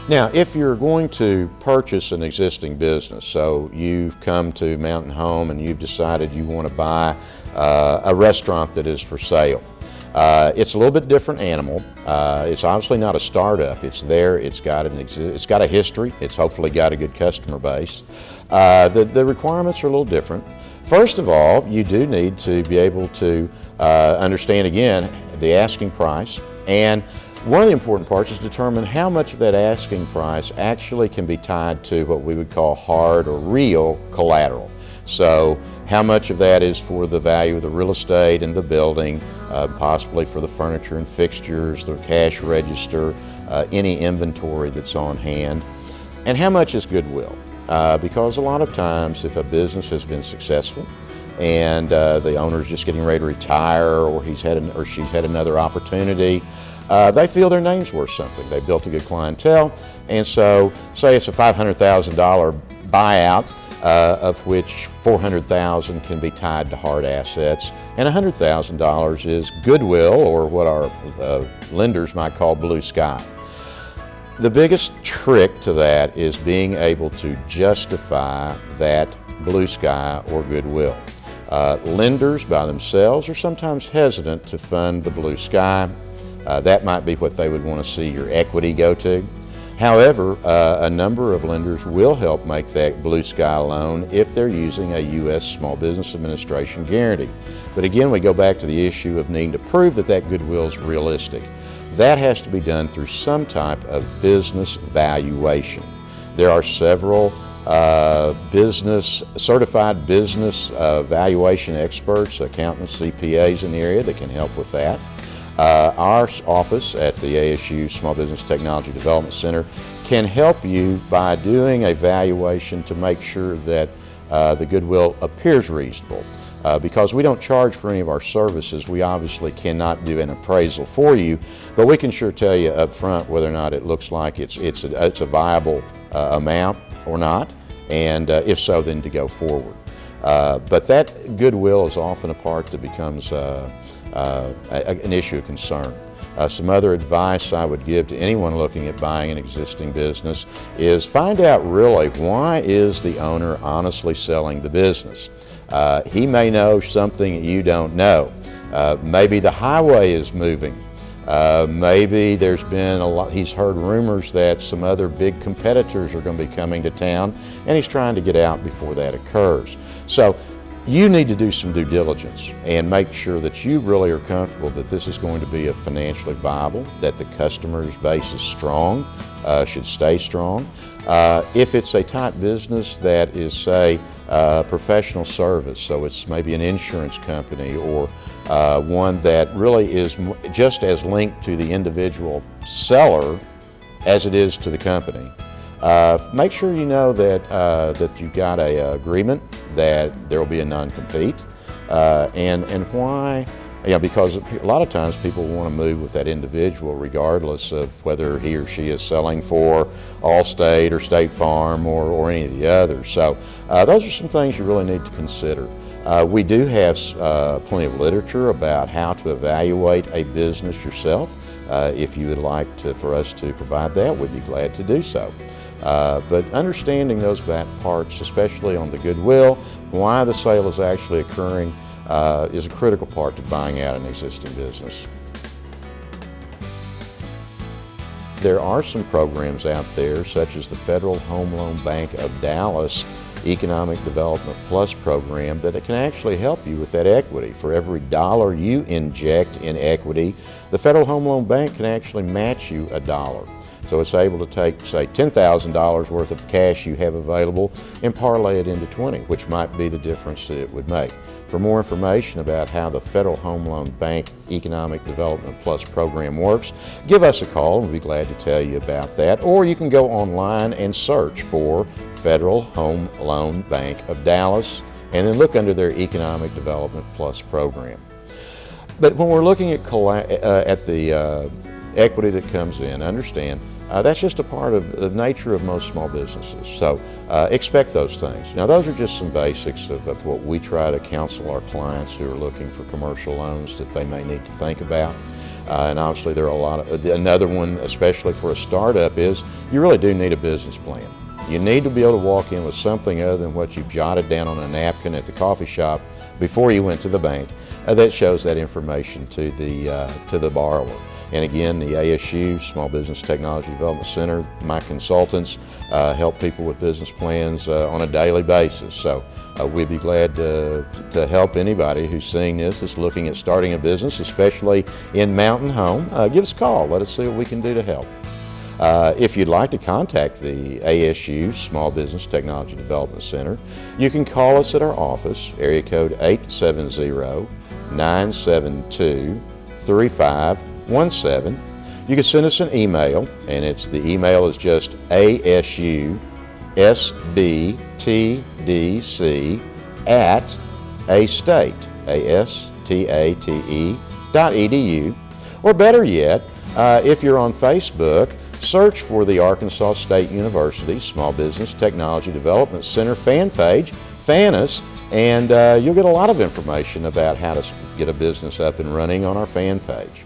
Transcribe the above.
Now, if you're going to purchase an existing business, so you've come to Mountain Home and you've decided you want to buy a restaurant that is for sale, it's a little bit different animal. It's obviously not a startup. It's there. It's got a history. It's hopefully got a good customer base. The requirements are a little different. First of all, you do need to be able to understand again the asking price, and one of the important parts is determine how much of that asking price actually can be tied to what we would call hard or real collateral. So how much of that is for the value of the real estate and the building, possibly for the furniture and fixtures, the cash register, any inventory that's on hand, and how much is goodwill. Because a lot of times if a business has been successful and the owner's just getting ready to retire, or she's had another opportunity, they feel their name's worth something. They've built a good clientele, and so say it's a $500,000 buyout, of which $400,000 can be tied to hard assets, and $100,000 is goodwill, or what our lenders might call blue sky. The biggest trick to that is being able to justify that blue sky or goodwill. Lenders by themselves are sometimes hesitant to fund the blue sky. That might be what they would want to see your equity go to. However, a number of lenders will help make that blue sky loan if they're using a U.S. Small Business Administration guarantee. But again, we go back to the issue of needing to prove that that goodwill is realistic. That has to be done through some type of business valuation. There are several certified business valuation experts, accountants, CPAs in the area that can help with that. Our office at the ASU Small Business Technology Development Center can help you by doing a valuation to make sure that the goodwill appears reasonable. Because we don't charge for any of our services, we obviously cannot do an appraisal for you, but we can sure tell you up front whether or not it looks like it's a viable amount or not, and if so, then to go forward. But that goodwill is often a part that becomes an issue of concern. Some other advice I would give to anyone looking at buying an existing business is find out really why is the owner honestly selling the business. He may know something you don't know. Maybe the highway is moving. Maybe there's been he's heard rumors that some other big competitors are going to be coming to town, and he's trying to get out before that occurs. So you need to do some due diligence and make sure that you really are comfortable that this is going to be a financially viable, that the customer's base is strong, should stay strong. If it's a type business that is, say, professional service, so it's maybe an insurance company or one that really is just as linked to the individual seller as it is to the company. Make sure you know that you've got an agreement, that there will be a non-compete, and why. Because a lot of times people want to move with that individual regardless of whether he or she is selling for Allstate or State Farm or any of the others. So those are some things you really need to consider. We do have plenty of literature about how to evaluate a business yourself. If you would like for us to provide that, we'd be glad to do so. But understanding those back parts, especially on the goodwill, why the sale is actually occurring, is a critical part to buying out an existing business. There are some programs out there, such as the Federal Home Loan Bank of Dallas Economic Development Plus program, that it can actually help you with that equity. For every dollar you inject in equity, the Federal Home Loan Bank can actually match you $1. So it's able to take, say, $10,000 worth of cash you have available and parlay it into 20, which might be the difference that it would make. For more information about how the Federal Home Loan Bank Economic Development Plus program works, give us a call and we'll be glad to tell you about that. Or you can go online and search for Federal Home Loan Bank of Dallas and then look under their Economic Development Plus program. But when we're looking at the equity that comes in, understand that's just a part of the nature of most small businesses. So expect those things. Now those are just some basics of what we try to counsel our clients who are looking for commercial loans that they may need to think about. And obviously there are a lot of, another one especially for a startup is you really do need a business plan. You need to be able to walk in with something other than what you've jotted down on a napkin at the coffee shop before you went to the bank that shows that information to the borrower. And again, the ASU Small Business Technology Development Center, my consultants help people with business plans on a daily basis. So we'd be glad to help anybody who's seeing this, is looking at starting a business, especially in Mountain Home. Give us a call. Let us see what we can do to help. If you'd like to contact the ASU Small Business Technology Development Center, you can call us at our office, area code 870-972-3517. You can send us an email, and the email is just ASUSBTDC@astate.edu. Or better yet, if you're on Facebook, search for the Arkansas State University Small Business Technology Development Center fan page, fan us, and you'll get a lot of information about how to get a business up and running on our fan page.